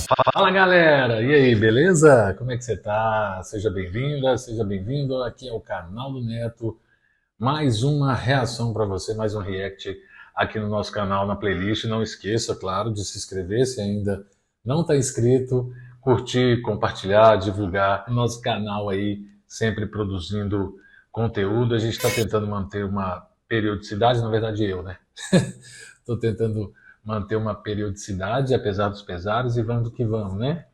Fala galera, e aí, beleza? Como é que você tá? Seja bem-vinda, seja bem-vindo. Aqui é o canal do Neto. Mais uma reação para você, mais um react aqui no nosso canal, na playlist. Não esqueça, claro, de se inscrever se ainda não está inscrito, curtir, compartilhar, divulgar o nosso canal aí, sempre produzindo conteúdo. A gente está tentando manter uma periodicidade, na verdade eu, né? Estou tentando manter uma periodicidade, apesar dos pesares, e vamos que vamos, né?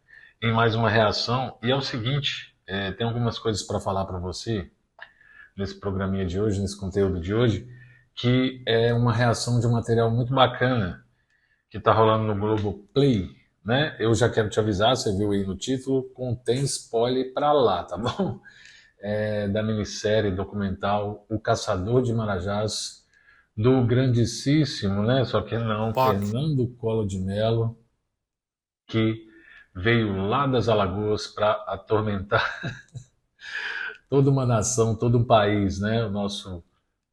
Em mais uma reação. E é o seguinte, tem algumas coisas para falar para você nesse programinha de hoje, nesse conteúdo de hoje, que é uma reação de um material muito bacana que está rolando no Globo Play, né? Eu já quero te avisar, você viu aí no título, contém spoiler para lá, tá bom? Da minissérie documental O Caçador de Marajás, do grandíssimo, né? Só que não, Fuck. Fernando Collor de Mello, que veio lá das Alagoas para atormentar toda uma nação, todo um país, né? O nosso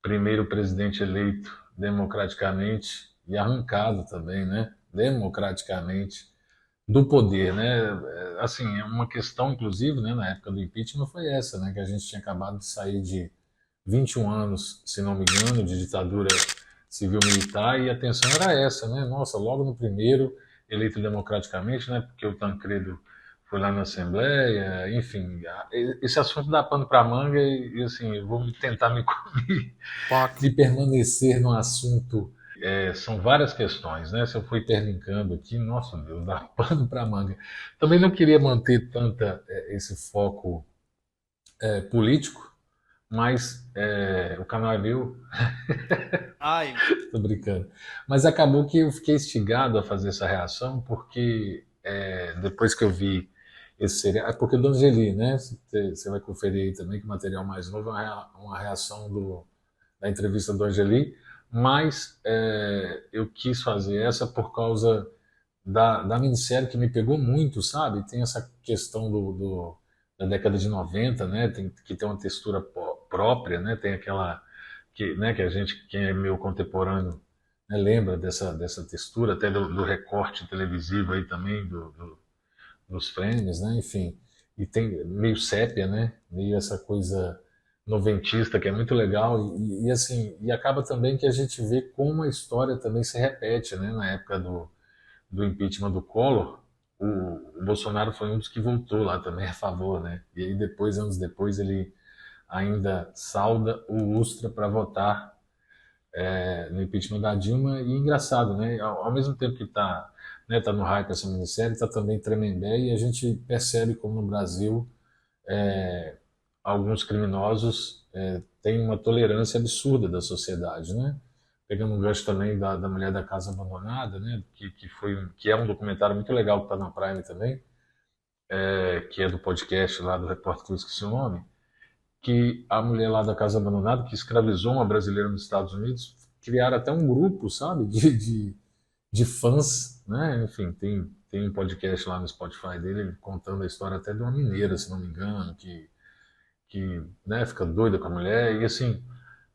primeiro presidente eleito democraticamente e arrancado também, né? Democraticamente do poder, né? Assim, é uma questão, inclusive, né? Na época do impeachment foi essa, né? Que a gente tinha acabado de sair de 21 anos, se não me engano, de ditadura civil-militar, e a tensão era essa, né? Nossa, logo no primeiro, eleito democraticamente, né? Porque o Tancredo foi lá na Assembleia, enfim, esse assunto dá pano para manga e assim, eu vou tentar Fuck. me permanecer no assunto. São várias questões, né? Se eu for interlinkando aqui, nossa Deus, dá pano para manga. Também não queria manter tanta esse foco político, mas o canal é meu. Ai, Tô brincando. Mas acabou que eu fiquei instigado a fazer essa reação, porque depois que eu vi esse seriado. É porque do Angeli, né? Você vai conferir aí também que o material mais novo é uma reação da entrevista do Angeli, mas eu quis fazer essa por causa da minissérie que me pegou muito, sabe? Tem essa questão da década de 90, né? Que tem uma textura própria, né? Tem aquela que a gente, quem é meu contemporâneo, né, lembra dessa textura, até do recorte televisivo aí também, dos frames, né? Enfim, e tem meio sépia, né? Meio essa coisa noventista que é muito legal e assim, e acaba também que a gente vê como a história também se repete, né? Na época do impeachment do Collor, o Bolsonaro foi um dos que votou lá também a favor, né? E aí depois, anos depois, ele ainda salda o Ustra para votar no impeachment da Dilma. E engraçado, né? Ao mesmo tempo que está, né, tá no hype essa minissérie, está também Tremembé, e a gente percebe como no Brasil alguns criminosos têm uma tolerância absurda da sociedade, né? Pegando um gancho também da Mulher da Casa Abandonada, né? Que é um documentário muito legal que está na Prime também, que é do podcast lá do repórter que eu esqueci o nome, que a mulher lá da Casa Abandonada, que escravizou uma brasileira nos Estados Unidos, criaram até um grupo, sabe, de fãs, né? Enfim, tem um podcast lá no Spotify dele contando a história até de uma mineira, se não me engano, que né, fica doida com a mulher, e assim,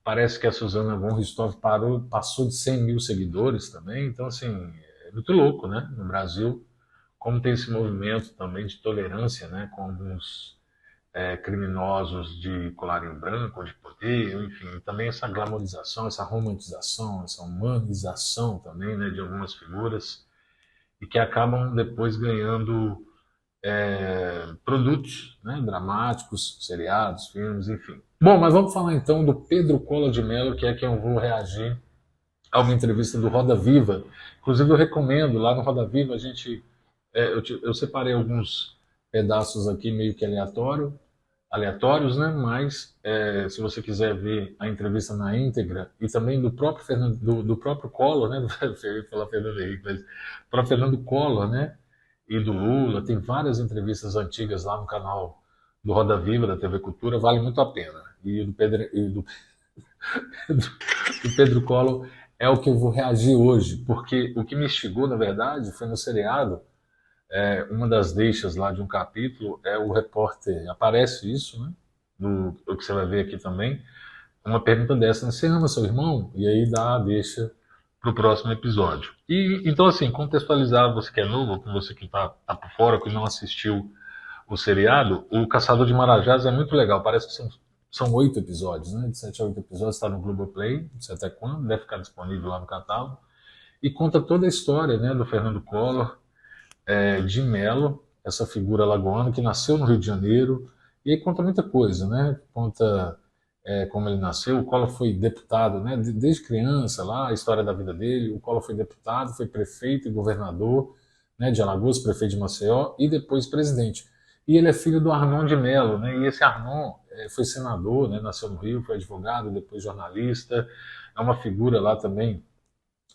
parece que a Suzana von Richthofen passou de 100 mil seguidores também, então assim, é muito louco, né, no Brasil, como tem esse movimento também de tolerância, né, com alguns criminosos de colarinho branco, de poder, enfim, também essa glamorização, essa romantização, essa humanização também, né, de algumas figuras, e que acabam depois ganhando produtos, né, dramáticos, seriados, filmes, enfim. Bom, mas vamos falar então do Pedro Collor de Mello, que é quem eu vou reagir a uma entrevista do Roda Viva. Inclusive eu recomendo, lá no Roda Viva a gente, eu separei alguns pedaços aqui meio que aleatórios, né? Mas se você quiser ver a entrevista na íntegra e também do próprio do próprio Collor, né? Eu ia falar Fernando Henrique, mas para Fernando Collor, né? E do Lula, tem várias entrevistas antigas lá no canal do Roda Viva da TV Cultura, vale muito a pena. Do Pedro Collor é o que eu vou reagir hoje, porque o que me instigou, na verdade, foi no seriado. Uma das deixas lá de um capítulo é o repórter, aparece isso, né? O que você vai ver aqui também, uma pergunta dessa, né? Você ama seu irmão? E aí dá a deixa próximo episódio. E então, assim, contextualizar você que é novo, com você que tá por fora, que não assistiu o seriado, o Caçador de Marajás é muito legal. Parece que são 8 episódios, né? De 7 a 8 episódios, está no Globoplay, não sei até quando, deve ficar disponível lá no catálogo. E conta toda a história, né, do Fernando Collor, de Mello, essa figura lagoana que nasceu no Rio de Janeiro, e aí conta muita coisa, né? Conta como ele nasceu. O Collor foi deputado, né? Desde criança lá, a história da vida dele. O Collor foi deputado, foi prefeito e governador, né, de Alagoas, prefeito de Maceió e depois presidente. E ele é filho do Arnon de Mello, né? E esse Arnon foi senador, né? Nasceu no Rio, foi advogado, depois jornalista. É uma figura lá também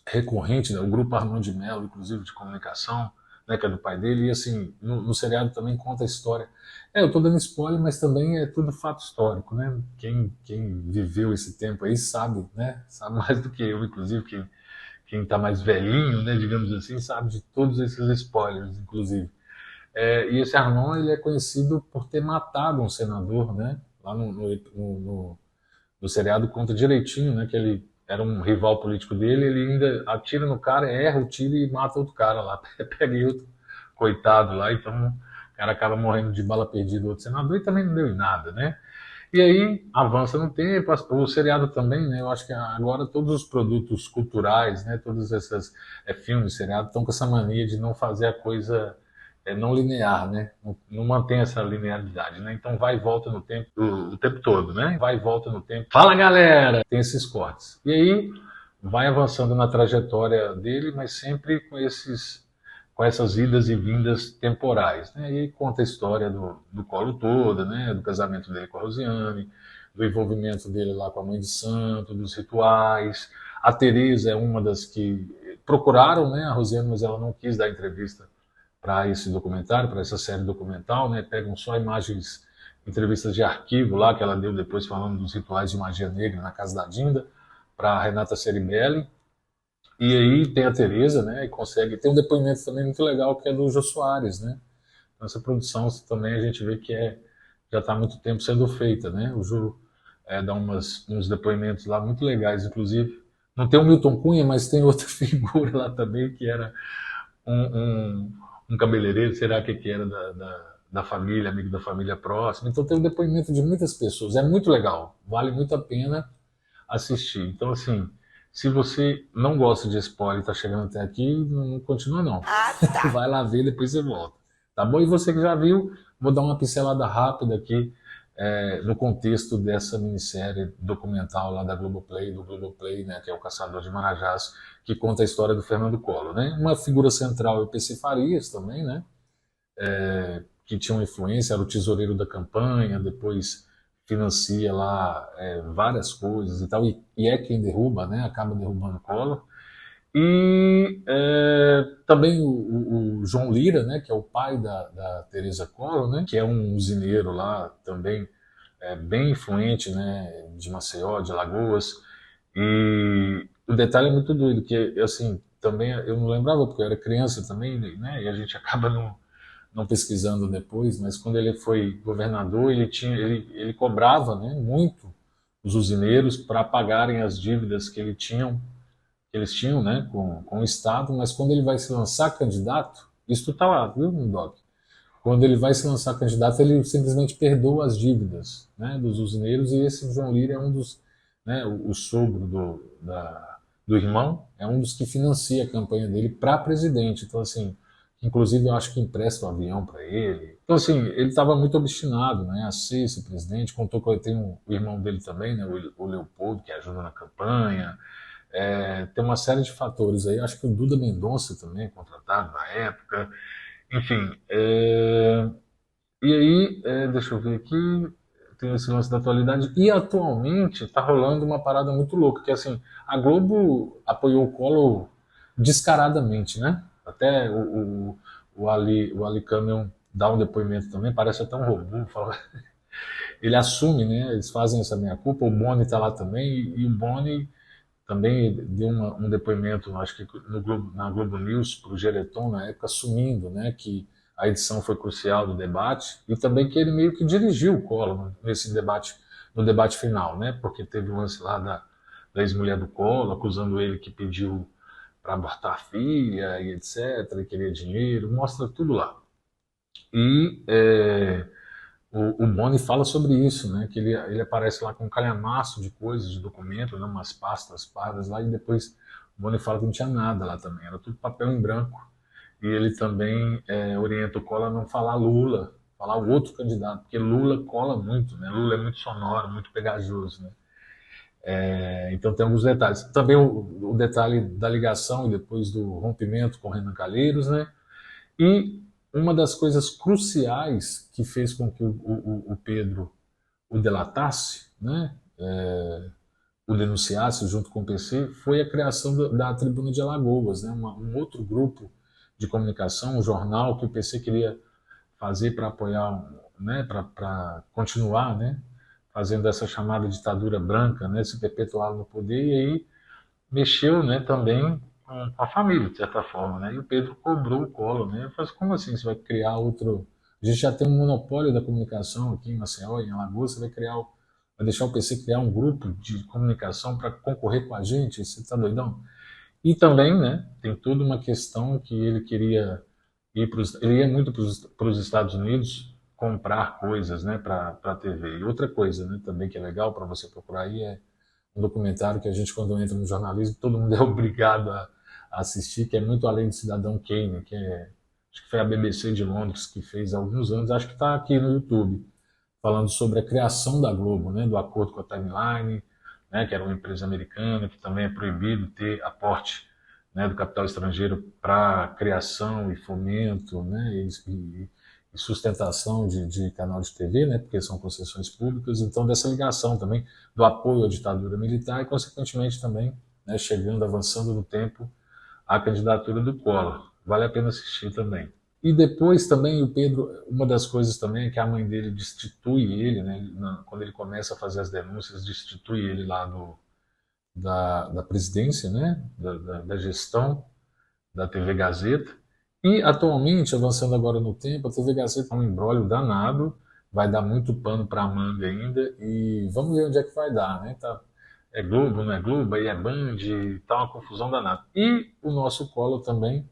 recorrente, né? O grupo Arnon de Mello, inclusive de comunicação, né, que é do pai dele, e assim, no seriado também conta a história. Eu estou dando spoiler, mas também é tudo fato histórico, né? Quem viveu esse tempo aí sabe, né? Sabe mais do que eu, inclusive, quem está mais velhinho, né, digamos assim, sabe de todos esses spoilers, inclusive. E esse Arnon, ele é conhecido por ter matado um senador, né? Lá no seriado conta direitinho, né, que ele era um rival político dele, ele ainda atira no cara, erra o tiro e mata outro cara lá, pega outro coitado lá, então o cara acaba morrendo de bala perdida, outro senador, e também não deu em nada, né? E aí avança no tempo, o seriado também, né? Eu acho que agora todos os produtos culturais, né? Todos esses filmes, seriados, estão com essa mania de não fazer a coisa não linear, né? Não mantém essa linearidade, né? Então vai e volta no tempo o tempo todo, né? Vai e volta no tempo. Fala, galera! Tem esses cortes. E aí vai avançando na trajetória dele, mas sempre com essas idas e vindas temporais, né? E aí conta a história do Colo toda, né? Do casamento dele com a Rosiane, do envolvimento dele lá com a mãe de santo, dos rituais. A Teresa é uma das que procuraram, né? A Rosiane, mas ela não quis dar entrevista para esse documentário, para essa série documental, né? Pegam só imagens, entrevistas de arquivo lá que ela deu depois falando dos rituais de magia negra na casa da Dinda para Renata Ceribelli. E aí tem a Teresa, né? E consegue ter um depoimento também muito legal que é do Jô Soares, né? Então, essa produção também a gente vê que já está há muito tempo sendo feita, né? O Jô dá uns depoimentos lá muito legais, inclusive. Não tem o Milton Cunha, mas tem outra figura lá também que era um cabeleireiro, será que era da família, amigo da família próxima. Então tem o depoimento de muitas pessoas, é muito legal, vale muito a pena assistir. Então, assim, se você não gosta de spoiler e está chegando até aqui, não continua não. Vai lá ver, depois você volta. Tá bom? E você que já viu, vou dar uma pincelada rápida aqui no contexto dessa minissérie documental lá da Globoplay, do Globoplay, né, que é o Caçador de Marajás, que conta a história do Fernando Collor, né? Uma figura central é o PC Farias também, né? Que tinha uma influência, era o tesoureiro da campanha, depois financia lá várias coisas e tal, e é quem derruba, né? Acaba derrubando o Collor. E também o João Lira, né, que é o pai da Teresa Collor, né, que é um usineiro lá também bem influente, né, de Maceió, de Alagoas. E o detalhe é muito doido, que assim, também eu não lembrava, porque eu era criança também, né, e a gente acaba não pesquisando depois, mas quando ele foi governador, ele cobrava, né, muito os usineiros para pagarem as dívidas que eles tinham, né, com o Estado, mas quando ele vai se lançar candidato, isso está lá, viu, Doc? Quando ele vai se lançar candidato, ele simplesmente perdoa as dívidas, né, dos usineiros, e esse João Lira é um dos, né, o sogro do irmão, é um dos que financia a campanha dele para presidente. Então, assim, inclusive eu acho que empresta um avião para ele. Então, assim, ele estava muito obstinado, né, a ser esse presidente. Contou que ele tem o irmão dele também, né, o Leopoldo, que ajuda na campanha. Tem uma série de fatores aí. Acho que o Duda Mendonça também, contratado na época. Enfim, e aí, deixa eu ver aqui, tem esse lance da atualidade. E atualmente está rolando uma parada muito louca, que assim, a Globo apoiou o Collor descaradamente, né? Até o Ali Camion dá um depoimento também, parece até um robô, fala... Ele assume, né? Eles fazem essa meia-culpa, o Boni está lá também, e o Boni também deu um depoimento, acho que na Globo News, para o Gereton, na época, assumindo, né, que a edição foi crucial do debate, e também que ele meio que dirigiu o Collor nesse debate, no debate final, né, porque teve um lance lá da ex-mulher do Collor, acusando ele que pediu para abortar a filha e etc, e queria dinheiro, mostra tudo lá. E o Boni fala sobre isso, né? Que ele aparece lá com um calhamaço de coisas, de documentos, né? Umas pastas pardas lá, e depois o Boni fala que não tinha nada lá também, era tudo papel em branco. E ele também orienta o Collor a não falar Lula, falar o outro candidato, porque Lula cola muito, né? Lula é muito sonoro, muito pegajoso, né? Então tem alguns detalhes. Também o detalhe da ligação e depois do rompimento com Renan Calheiros, né? E uma das coisas cruciais que fez com que o Pedro o delatasse, né? O denunciasse junto com o PC, foi a criação da Tribuna de Alagoas, né? Um outro grupo de comunicação, um jornal que o PC queria fazer para apoiar, né? Para continuar, né? Fazendo essa chamada ditadura branca, né? Se perpetuar no poder, e aí mexeu, né? Também com a família, de certa forma, né? E o Pedro cobrou o Collor, né? Eu falei, como assim você vai criar outro... A gente já tem um monopólio da comunicação aqui em Maceió, em Alagoas, você vai deixar o PC criar um grupo de comunicação para concorrer com a gente? Você está doidão? E também, né, tem toda uma questão que ele queria ele ia muito para os Estados Unidos comprar coisas, né, para a TV. E outra coisa, né, também que é legal para você procurar aí é um documentário que a gente, quando entra no jornalismo, todo mundo é obrigado a assistir, que é Muito Além do Cidadão Kane, acho que foi a BBC de Londres que fez há alguns anos, acho que está aqui no YouTube, falando sobre a criação da Globo, né, do acordo com a Timeline, né, que era uma empresa americana, que também é proibido ter aporte, né, do capital estrangeiro para criação e fomento, né, e sustentação de canal de TV, né, porque são concessões públicas, então dessa ligação também do apoio à ditadura militar e, consequentemente, também, né, chegando, avançando no tempo, a candidatura do Collor. Vale a pena assistir também. E depois também o Pedro, uma das coisas também é que a mãe dele destitui ele, né, quando ele começa a fazer as denúncias, destitui ele lá da presidência, né, da gestão da TV Gazeta. E atualmente, avançando agora no tempo, a TV Gazeta é um imbróglio danado, vai dar muito pano para a manga ainda, e vamos ver onde é que vai dar, né? É Globo, não é Globo, aí é Band, tá uma confusão danada. E o nosso Collor também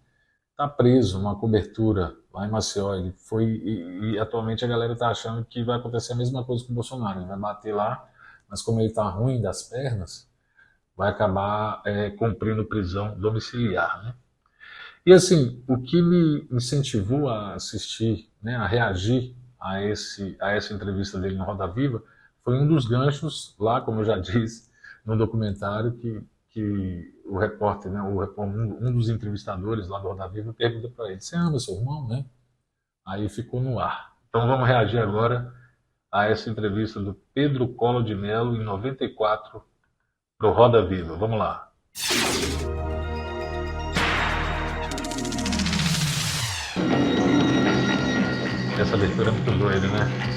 está preso numa cobertura lá em Maceió. Ele foi, e atualmente a galera está achando que vai acontecer a mesma coisa com o Bolsonaro. Ele vai bater lá, mas como ele está ruim das pernas, vai acabar cumprindo prisão domiciliar, né? E assim, o que me incentivou a assistir, né, a reagir a essa entrevista dele no Roda Viva, foi um dos ganchos lá, como eu já disse, no documentário que o repórter, né, um dos entrevistadores lá do Roda Viva pergunta para ele: você ama seu irmão, né? Aí ficou no ar. Então vamos reagir agora a essa entrevista do Pedro Collor de Mello em 94 pro Roda Viva. Vamos lá. Essa abertura é muito doida, né?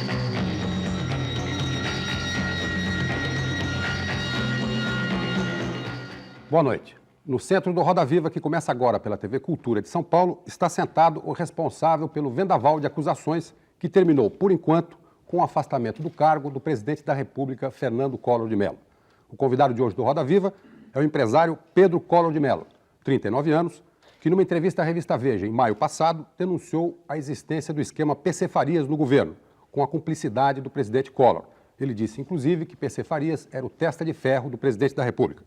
Boa noite. No centro do Roda Viva, que começa agora pela TV Cultura de São Paulo, está sentado o responsável pelo vendaval de acusações que terminou, por enquanto, com o afastamento do cargo do presidente da República, Fernando Collor de Mello. O convidado de hoje do Roda Viva é o empresário Pedro Collor de Mello, 39 anos, que numa entrevista à revista Veja, em maio passado, denunciou a existência do esquema PC Farias no governo, com a cumplicidade do presidente Collor. Ele disse, inclusive, que PC Farias era o testa de ferro do presidente da República.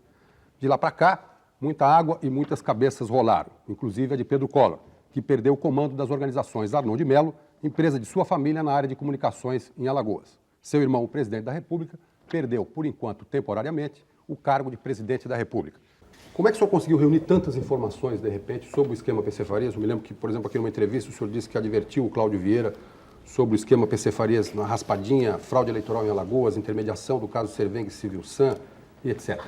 De lá para cá, muita água e muitas cabeças rolaram, inclusive a de Pedro Collor, que perdeu o comando das organizações Arnon de Mello, empresa de sua família na área de comunicações em Alagoas. Seu irmão, o presidente da República, perdeu, por enquanto, temporariamente, o cargo de presidente da República. Como é que o senhor conseguiu reunir tantas informações, de repente, sobre o esquema PC Farias? Eu me lembro que, por exemplo, aqui numa entrevista, o senhor disse que advertiu o Cláudio Vieira sobre o esquema PC Farias na raspadinha, fraude eleitoral em Alagoas, intermediação do caso Cervengue Civil San e etc.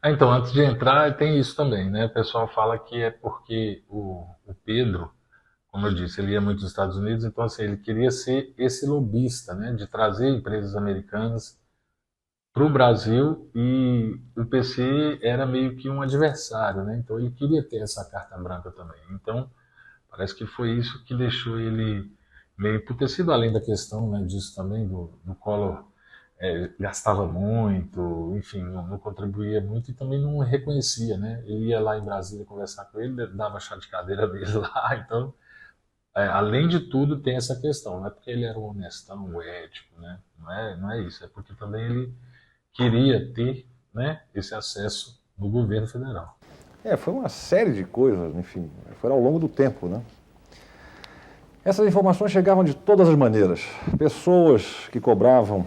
Então, antes de entrar, tem isso também, né? O pessoal fala que é porque o Pedro, como eu disse, ele ia muito nos Estados Unidos, então assim, ele queria ser esse lobista, né? De trazer empresas americanas para o Brasil, e o PC era meio que um adversário, né? Então ele queria ter essa carta branca também. Então parece que foi isso que deixou ele meio emputecido, além da questão, né, disso também do Collor gastava muito, enfim, não contribuía muito e também não reconhecia, né? Ele ia lá em Brasília conversar com ele, dava chá de cadeira dele lá, então, além de tudo, tem essa questão, não é porque ele era um honestão, um ético, né? Não é isso, é porque também ele queria ter, né, esse acesso do governo federal. Foi uma série de coisas, enfim, foi ao longo do tempo, né? Essas informações chegavam de todas as maneiras. Pessoas que cobravam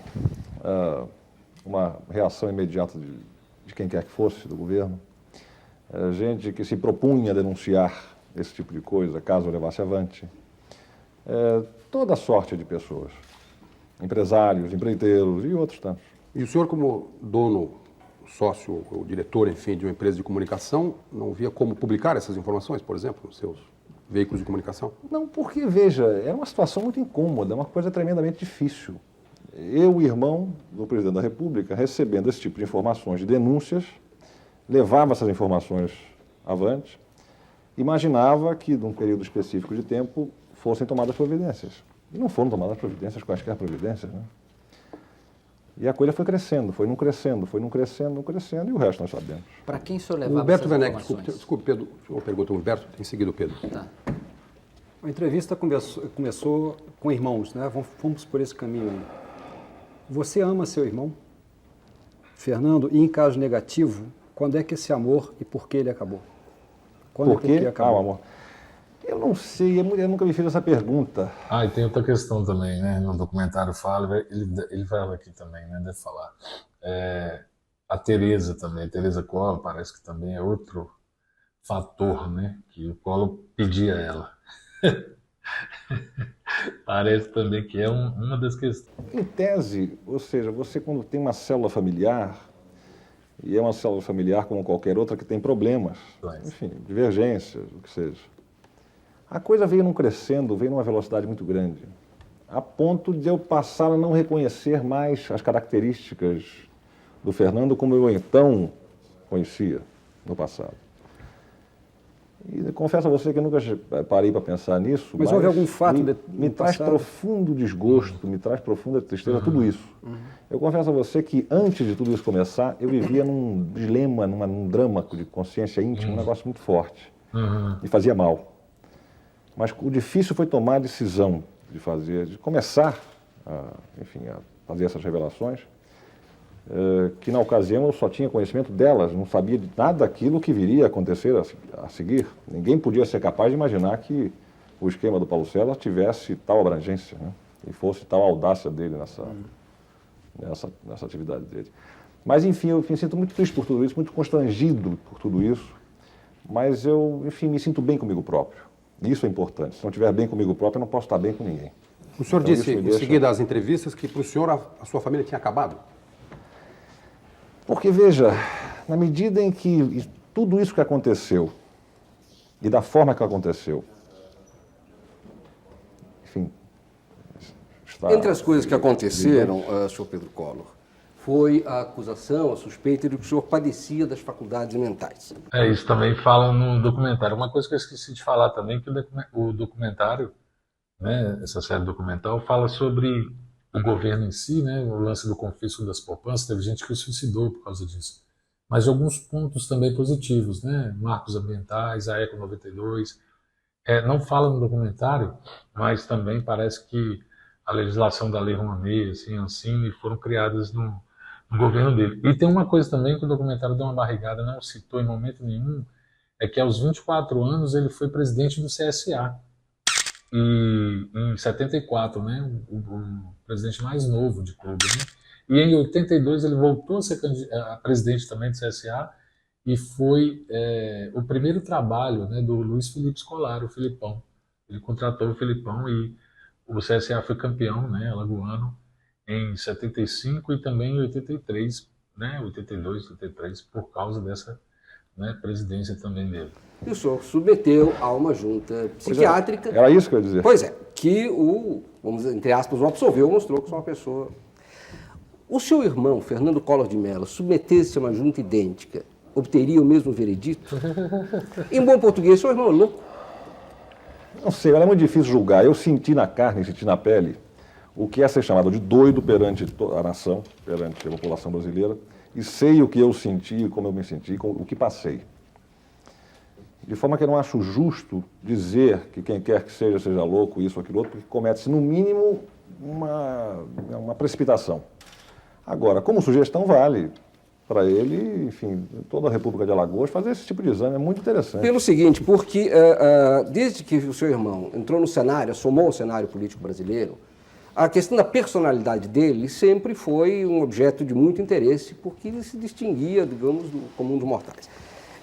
uma reação imediata de quem quer que fosse do governo. Gente que se propunha a denunciar esse tipo de coisa, caso eu levasse avante. Toda sorte de pessoas. Empresários, empreiteiros e outros tantos. E o senhor, como dono, sócio ou diretor, enfim, de uma empresa de comunicação, não via como publicar essas informações, por exemplo, nos seus veículos de comunicação? Não, porque, veja, era uma situação muito incômoda, uma coisa tremendamente difícil. Eu, irmão do presidente da República, recebendo esse tipo de informações, de denúncias, levava essas informações avante, imaginava que, num período específico de tempo, fossem tomadas providências. E não foram tomadas providências, quaisquer providências, né? E a coisa foi crescendo, foi não crescendo, e o resto nós sabemos. Para quem o senhor levava Humberto essas Werneck, informações? desculpe, Pedro, eu pergunto ao Humberto, em seguida o Pedro. Tá. A entrevista começou com irmãos, né? Vamos por esse caminho aí. Você ama seu irmão, Fernando, e em caso negativo, quando é que esse amor e por que ele acabou? Quando Por quê? e por que acabou? Amor. Eu não sei, eu nunca me fiz essa pergunta. E tem outra questão também, né? No documentário fala, ele fala aqui também, né? Deve falar. A Tereza também, a Tereza Collor parece que também é outro fator, né? Que o Collor pedia a ela. Parece também que é uma das questões. Em tese, ou seja, você quando tem uma célula familiar, e é uma célula familiar como qualquer outra que tem problemas, enfim, divergências, o que seja. A coisa veio num crescendo, veio numa velocidade muito grande, a ponto de eu passar a não reconhecer mais as características do Fernando como eu então conhecia no passado. E confesso a você que eu nunca parei para pensar nisso, mas houve algum fato me traz profundo desgosto, me traz profunda tristeza, tudo isso. Eu confesso a você que antes de tudo isso começar, eu vivia num dilema, num drama de consciência íntima, um negócio muito forte. Me fazia mal. Mas o difícil foi tomar a decisão de começar a fazer essas revelações, que na ocasião eu só tinha conhecimento delas, não sabia de nada daquilo que viria a acontecer a seguir. Ninguém podia ser capaz de imaginar que o esquema do Paulo César tivesse tal abrangência, né? E fosse tal audácia dele nessa atividade dele. Mas, enfim, eu me sinto muito triste por tudo isso, muito constrangido por tudo isso, mas eu, enfim, me sinto bem comigo próprio. Isso é importante. Se não estiver bem comigo próprio, eu não posso estar bem com ninguém. O senhor Então, disse, em seguida às entrevistas, que para o senhor a sua família tinha acabado. Porque, veja, na medida em que tudo isso que aconteceu, e da forma que aconteceu, enfim... Entre as coisas que aconteceram, senhor Pedro Collor, foi a acusação, a suspeita de que o senhor padecia das faculdades mentais. Isso também fala no documentário. Uma coisa que eu esqueci de falar também, que o documentário, né, essa série documental, fala sobre o governo em si, né, o lance do confisco das poupanças. Teve gente que se suicidou por causa disso. Mas alguns pontos também positivos, né, marcos ambientais, a Eco 92. Não fala no documentário, mas também parece que a legislação da Lei Rouanet, assim, Ancine, foram criadas no governo dele. E tem uma coisa também que o documentário deu uma barrigada, não citou em momento nenhum, é que aos 24 anos ele foi presidente do CSA. E em 74, né, o presidente mais novo de clube, né? E em 82 ele voltou a ser a presidente também do CSA e foi o primeiro trabalho, né, do Luiz Felipe Scolari, o Filipão. Ele contratou o Filipão e o CSA foi campeão, né, alagoano, em 75 e também em 83, né, 82, 83, por causa dessa, né, presidência também dele. E o senhor submeteu a uma junta psiquiátrica. Era isso que eu ia dizer. Pois é, que vamos dizer, entre aspas, o absolveu, mostrou que sou uma pessoa... O seu irmão, Fernando Collor de Mello, submetesse a uma junta idêntica, obteria o mesmo veredito? Em bom português, seu irmão é louco. Não sei, é muito difícil julgar. Eu senti na carne, senti na pele o que é ser chamado de doido perante a nação, perante a população brasileira, e sei o que eu senti, como eu me senti, o que passei. De forma que eu não acho justo dizer que quem quer que seja louco, isso ou aquilo outro, porque comete-se, no mínimo, uma precipitação. Agora, como sugestão, vale para ele, enfim, toda a República de Alagoas, fazer esse tipo de exame. É muito interessante. Pelo seguinte, porque desde que o seu irmão entrou no cenário, assomou o cenário político brasileiro, a questão da personalidade dele sempre foi um objeto de muito interesse, porque ele se distinguia, digamos, do comum dos mortais.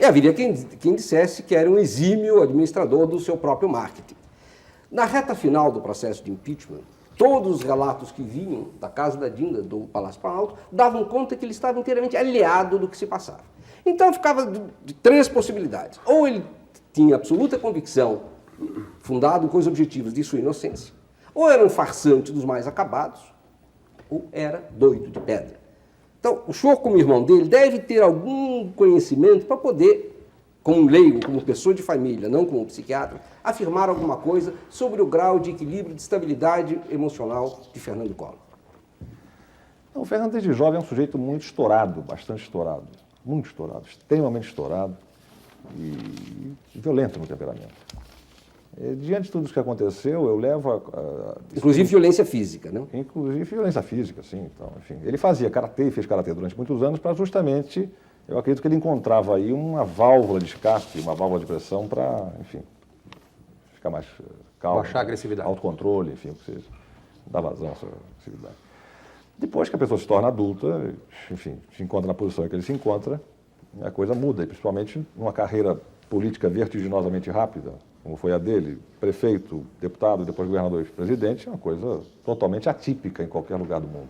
E haveria quem dissesse que era um exímio administrador do seu próprio marketing. Na reta final do processo de impeachment, todos os relatos que vinham da Casa da Dinda, do Palácio Planalto, davam conta que ele estava inteiramente aliado do que se passava. Então ficava de três possibilidades. Ou ele tinha absoluta convicção, fundado em coisas objetivas, de sua inocência, ou era um farsante dos mais acabados, ou era doido de pedra. Então, o senhor, como irmão dele, deve ter algum conhecimento para poder, como leigo, como pessoa de família, não como psiquiatra, afirmar alguma coisa sobre o grau de equilíbrio, de estabilidade emocional de Fernando Collor. O Fernando, desde jovem, é um sujeito muito estourado, bastante estourado, muito estourado, extremamente estourado e violento no temperamento. Diante de tudo isso que aconteceu, eu levo Inclusive violência física, né? Inclusive violência física, sim. Então, enfim, ele fazia karatê, fez karatê durante muitos anos para justamente, eu acredito que ele encontrava aí uma válvula de escape, uma válvula de pressão para, enfim, ficar mais calmo. Baixar a agressividade. Autocontrole, enfim, você dar vazão à sua agressividade. Depois que a pessoa se torna adulta, enfim, se encontra na posição em que ele se encontra, a coisa muda, e principalmente numa carreira política vertiginosamente rápida, como foi a dele, prefeito, deputado, depois governador e presidente, é uma coisa totalmente atípica em qualquer lugar do mundo.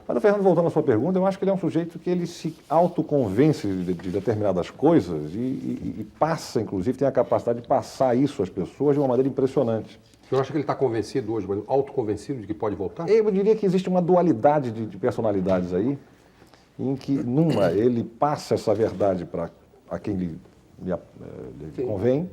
Mas o Fernando, voltando à sua pergunta, eu acho que ele é um sujeito que ele se autoconvence de determinadas coisas e passa, inclusive, tem a capacidade de passar isso às pessoas de uma maneira impressionante. O senhor acha que ele está convencido hoje, autoconvencido de que pode voltar? Eu diria que existe uma dualidade de personalidades aí, em que, numa, ele passa essa verdade para a quem lhe convém,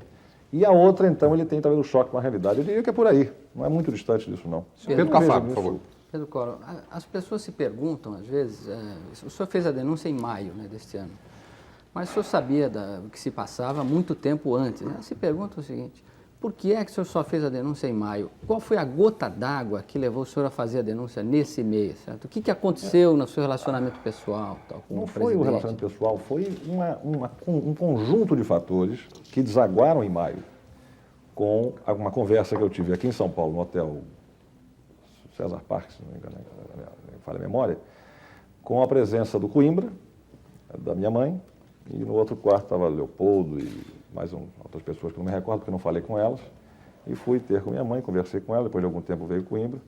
e a outra, então, ele tem talvez um choque com a realidade. Eu diria que é por aí, não é muito distante disso, não. Pedro Cafardo, por favor. Pedro Collor, as pessoas se perguntam, às vezes, o senhor fez a denúncia em maio, né, deste ano, mas o senhor sabia do que se passava muito tempo antes, né? Se pergunta o seguinte, por que é que o senhor só fez a denúncia em maio? Qual foi a gota d'água que levou o senhor a fazer a denúncia nesse mês? Certo? O que aconteceu no seu relacionamento pessoal? Tal, com não o foi presidente? o relacionamento pessoal, foi um conjunto de fatores que desaguaram em maio com uma conversa que eu tive aqui em São Paulo, no hotel César Parque, se não me engano, falha a memória, com a presença do Coimbra, da minha mãe, e no outro quarto estava Leopoldo e mais outras pessoas que eu não me recordo, porque eu não falei com elas, e fui ter com minha mãe, conversei com ela, depois de algum tempo veio Coimbra,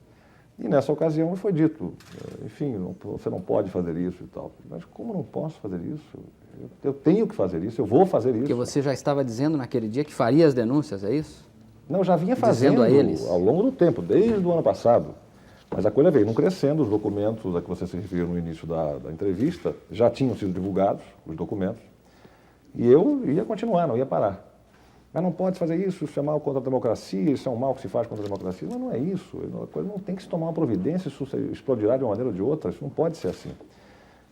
e nessa ocasião foi dito, enfim, você não pode fazer isso e tal. Mas como não posso fazer isso? Eu tenho que fazer isso, eu vou fazer isso. Porque você já estava dizendo naquele dia que faria as denúncias, é isso? Não, eu já vinha fazendo Dizendo a eles. Ao longo do tempo, desde o ano passado. Mas a coisa veio não crescendo, os documentos a que você se referiu no início da entrevista já tinham sido divulgados, os documentos, e eu ia continuar, não ia parar. Mas não pode fazer isso é mal contra a democracia, isso é um mal que se faz contra a democracia. Mas não é isso, a coisa não tem que se tomar uma providência, isso explodirá de uma maneira ou de outra, isso não pode ser assim.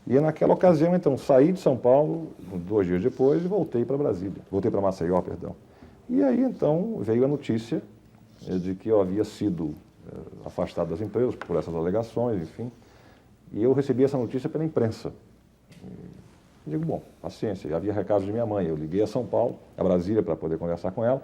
E naquela ocasião, então, saí de São Paulo, 2 dias depois, e voltei para Brasília, voltei para Maceió, perdão. E aí, então, veio a notícia de que eu havia sido afastado das empresas por essas alegações, enfim, e eu recebi essa notícia pela imprensa. E digo, bom, paciência, e havia recados de minha mãe, eu liguei a São Paulo, a Brasília, para poder conversar com ela,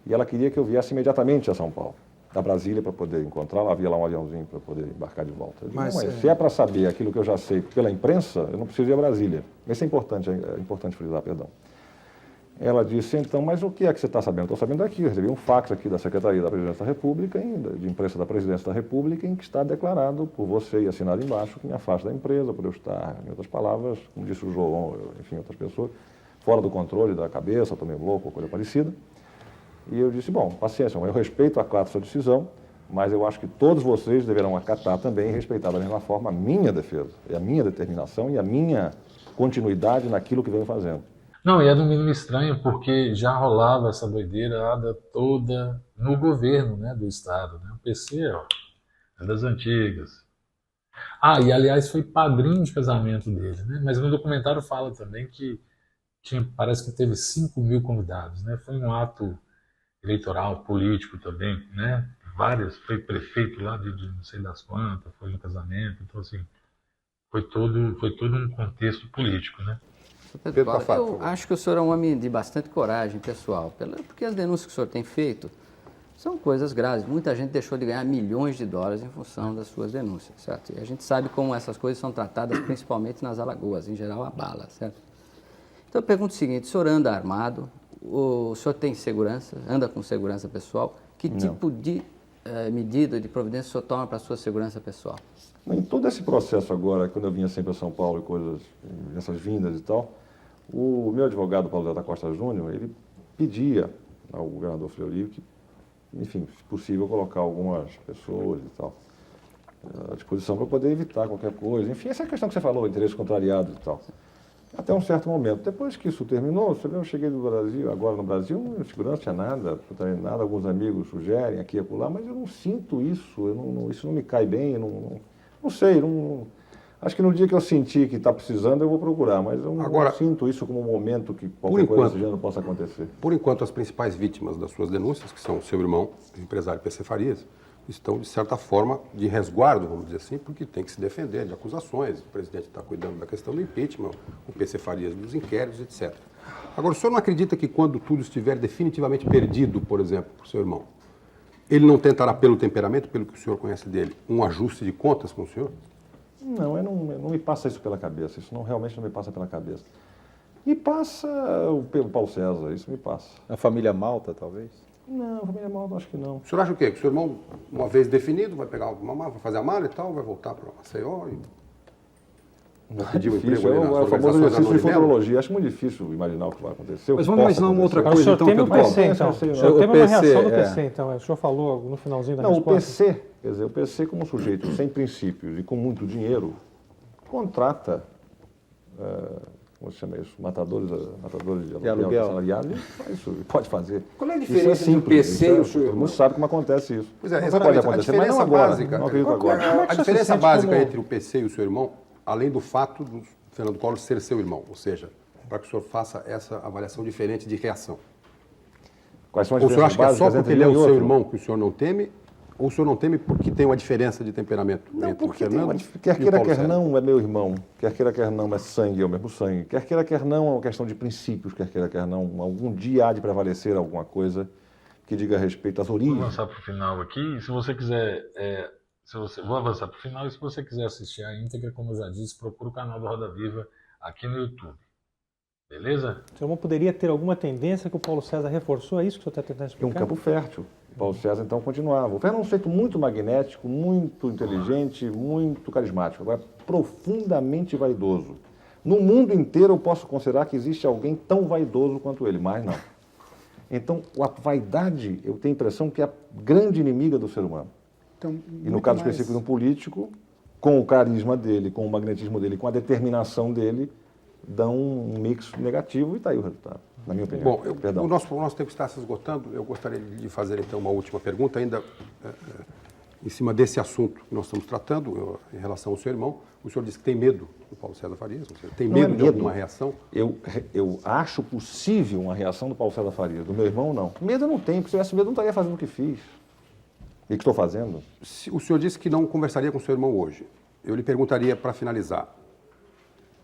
e ela queria que eu viesse imediatamente a São Paulo, da Brasília, para poder encontrá-la, havia lá um aviãozinho para poder embarcar de volta. Eu digo, Mas, mãe, se é para saber aquilo que eu já sei pela imprensa, eu não preciso ir a Brasília. Isso é importante frisar, perdão. Ela disse, então, mas o que é que você está sabendo? Estou sabendo aqui, eu recebi um fax aqui da Secretaria da Presidência da República, de imprensa da Presidência da República, em que está declarado por você e assinado embaixo que me afasta da empresa, por eu estar, em outras palavras, como disse o João, enfim, outras pessoas, fora do controle da cabeça, estou meio louco, ou coisa parecida. E eu disse, bom, paciência, eu respeito, acato sua decisão, mas eu acho que todos vocês deverão acatar também e respeitar da mesma forma a minha defesa, a minha determinação e a minha continuidade naquilo que venho fazendo. Não, e é no mínimo estranho porque já rolava essa doideirada toda no governo, né, do Estado. Né? O PC, ó, É das antigas. Ah, e aliás foi padrinho de casamento dele, né? Mas no documentário fala também que parece que teve 5.000 convidados, né? Foi um ato eleitoral, político também, né? Vários, foi prefeito lá de não sei das quantas, foi no casamento, então assim, foi todo um contexto político, né? Pedro Paulo, Cafato, por eu favor. acho que o senhor é um homem de bastante coragem, pessoal, porque as denúncias que o senhor tem feito são coisas graves. Muita gente deixou de ganhar milhões de dólares em função das suas denúncias, certo? E a gente sabe como essas coisas são tratadas principalmente nas Alagoas, em geral a bala, certo? Então eu pergunto o seguinte, o senhor anda armado, o senhor tem segurança, anda com segurança pessoal? Que tipo de medida, de providência o senhor toma para a sua segurança pessoal? Em todo esse processo agora, quando eu vinha sempre a São Paulo e coisas, essas vindas e tal, o meu advogado, Paulo da Costa Júnior, ele pedia ao governador Fleury que, enfim, se possível, colocar algumas pessoas e tal à disposição para poder evitar qualquer coisa. Enfim, essa questão que você falou, interesses contrariados e tal. Até um certo momento. Depois que isso terminou, você vê, eu cheguei do Brasil, agora no Brasil, segurança tinha nada, absolutamente nada, alguns amigos sugerem aqui e acolá, mas eu não sinto isso, isso não me cai bem, eu não sei, acho que no dia que eu sentir que está precisando, eu vou procurar, mas eu não sinto isso como um momento que qualquer coisa desse gênero possa acontecer. Por enquanto, as principais vítimas das suas denúncias, que são o seu irmão, o empresário PC Farias, estão, de certa forma, de resguardo, vamos dizer assim, porque tem que se defender de acusações. O presidente está cuidando da questão do impeachment, o PC Farias dos inquéritos, etc. Agora, o senhor não acredita que quando tudo estiver definitivamente perdido, por exemplo, para o seu irmão, ele não tentará, pelo temperamento, pelo que o senhor conhece dele, um ajuste de contas com o senhor? Não, não me passa isso pela cabeça, isso realmente não me passa pela cabeça. Me passa o Paulo César, isso me passa. A família Malta, talvez? Não, a família Malta acho que não. O senhor acha o quê? Que o seu irmão, uma vez definido, vai pegar alguma mala, vai fazer a mala e tal, vai voltar para Maceió e vai pedir um emprego ali nas É o famoso organizações exercício de anônimas? futurologia. Acho muito difícil imaginar o que vai acontecer. Mas vamos imaginar uma outra coisa, então, teve o Pedro Paulo. PC, então. O Sim, senhor teve uma PC, reação do é. PC, então. O senhor falou no finalzinho da Não, o resposta. PC, quer dizer, o PC como sujeito sem princípios e com muito dinheiro, contrata, como se chama isso, matadores de aluguel. salariado, e faz isso, pode fazer. Qual é a Isso diferença entre o PC e o seu Todo irmão? mundo sabe como acontece isso. Pois é, Não exatamente. pode acontecer, mas não A agora, básica, não acredito agora. Como é que a você se diferença sente básica como- entre o PC e o seu irmão, além do fato do Fernando Collor ser seu irmão, ou seja, para que o senhor faça essa avaliação diferente de reação. Quais são as Ou o senhor acha que é diferenças só básicas porque entre ele é um e o seu outro? irmão que o senhor não teme, ou o senhor não teme porque tem uma diferença de temperamento Não, entre o porque Fernando quer e o queira, Paulo quer César? não, é meu irmão. Quer queira, quer não, é sangue, é o mesmo sangue. Quer queira, quer não, é uma questão de princípios. Quer queira, quer não, algum dia há de prevalecer alguma coisa que diga respeito às Vou origens. avançar para o final aqui. Se você quiser, vou avançar para o final. E se você quiser assistir a íntegra, como eu já disse, procura o canal do Roda Viva aqui no YouTube. Beleza? O senhor não poderia ter alguma tendência que o Paulo César reforçou? É isso que o senhor está tentando É um explicar? campo fértil. Paulo César, então, continuava. O Fernando é um sujeito muito magnético, muito inteligente, muito carismático. Agora, profundamente vaidoso. No mundo inteiro, eu posso considerar que existe alguém tão vaidoso quanto ele, mas não. Então, a vaidade, eu tenho a impressão que é a grande inimiga do ser humano. Então, E no caso específico de um político, com o carisma dele, com o magnetismo dele, com a determinação dele, dão um mix negativo e está aí o resultado, na minha opinião. Bom, Perdão. o nosso tempo está se esgotando. Eu gostaria de fazer, então, uma última pergunta, ainda em cima desse assunto que nós estamos tratando, em relação ao seu irmão. O senhor disse que tem medo do Paulo César Farias, ou seja, tem Não é medo de medo. alguma reação. Eu acho possível uma reação do Paulo César Farias, do meu irmão, não. Medo eu não tenho, porque se eu tivesse medo, eu não estaria fazendo o que fiz. E que estou fazendo. O senhor disse que não conversaria com seu irmão hoje. Eu lhe perguntaria, para finalizar,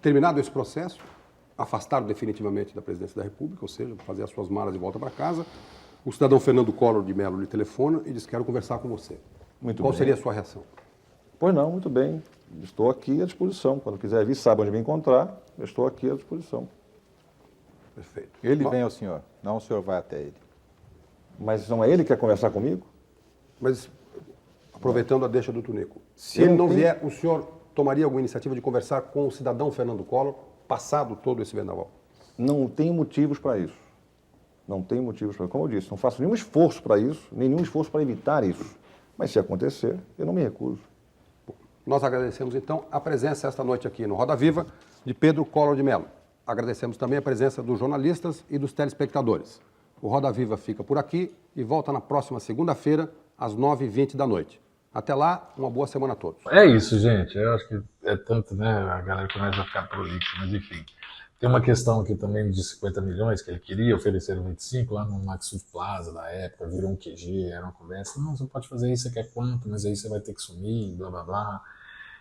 terminado esse processo, afastado definitivamente da presidência da República, ou seja, fazer as suas malas de volta para casa, o cidadão Fernando Collor de Mello lhe telefona e diz: quero conversar com você. Muito Qual bem. seria a sua reação? Pois não, muito bem. Estou aqui à disposição. Quando quiser vir, sabe onde me encontrar. Eu estou aqui à disposição. Perfeito. Ele Bom, vem ao senhor, não o senhor vai até ele. Mas não é ele que quer conversar comigo? Mas, aproveitando a deixa do Tunico, se Eu ele não tenho- vier, o senhor tomaria alguma iniciativa de conversar com o cidadão Fernando Collor, passado todo esse vendaval? Não tenho motivos para isso. Não tenho motivos para isso. Como eu disse, não faço nenhum esforço para isso, nenhum esforço para evitar isso. Mas se acontecer, eu não me recuso. Nós agradecemos, então, a presença esta noite aqui no Roda Viva de Pedro Collor de Mello. Agradecemos também a presença dos jornalistas e dos telespectadores. O Roda Viva fica por aqui e volta na próxima segunda-feira, às 9h20 da noite. Até lá, uma boa semana a todos. É isso, gente. Eu acho que é tanto, né? A galera começa a ficar prolixo, mas enfim. Tem uma questão aqui também de 50 milhões que ele queria, ofereceram 25 lá no Maxud Plaza da época, virou um QG, era uma conversa. Não, você pode fazer isso, você quer quanto, mas aí você vai ter que sumir, blá blá blá.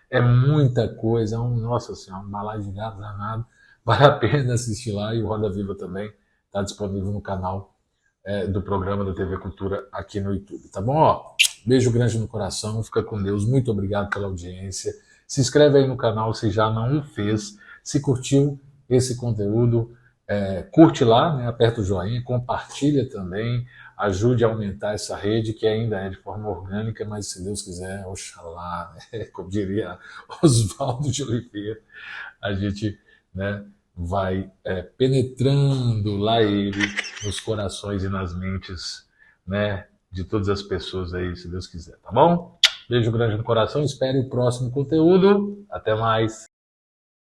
É muita coisa, nossa senhora, um balaio de gato danado. Vale a pena assistir lá e o Roda Viva também está disponível no canal do programa da TV Cultura aqui no YouTube, tá bom? Ó, beijo grande no coração, fica com Deus, muito obrigado pela audiência. Se inscreve aí no canal se já não o fez, se curtiu esse conteúdo, curte lá, né, aperta o joinha, compartilha também, ajude a aumentar essa rede que ainda é de forma orgânica, mas se Deus quiser, oxalá, né, como diria Oswaldo de Oliveira, a gente, né, vai penetrando lá ele nos corações e nas mentes, né, de todas as pessoas aí, se Deus quiser, tá bom? Beijo grande no coração, espere o próximo conteúdo, até mais.